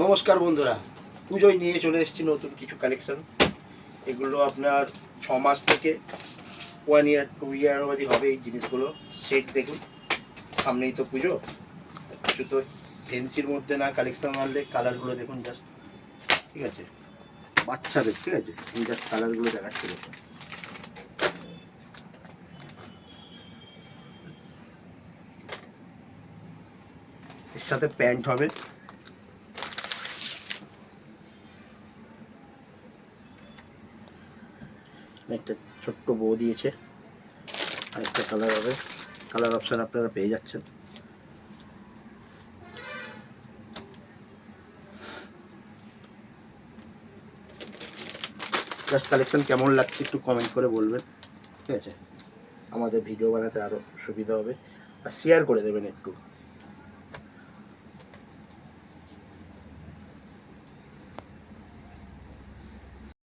নমস্কার বন্ধুরা, পুজোয় নিয়ে চলে এসেছি নতুন কিছু কালেকশন। এগুলো আপনার 6 মাস থেকে 1 ইয়ার 2 ইয়ার অবধি হবে এই জিনিসগুলো। সেট দেখুন, সামনেই তো পুজো, কিছু তো ফেন্সির মধ্যে না কালেকশন আনলে কালারগুলো দেখুন জাস্ট, ঠিক আছে, বাচ্চাদের, ঠিক আছে, এই জাস্ট কালারগুলো দেখাচ্ছি দেখুন। এর সাথে প্যান্ট হবে, একটা ছোট্ট বো দিয়েছে, আরেকটা কালার হবে, কালার অপশান আপনারা পেয়ে যাচ্ছেন। জাস্ট কালেকশন কেমন লাগছে একটু কমেন্ট করে বলবেন, ঠিক আছে, আমাদের ভিডিও বানাতে আরও সুবিধা হবে, আর শেয়ার করে দেবেন একটু।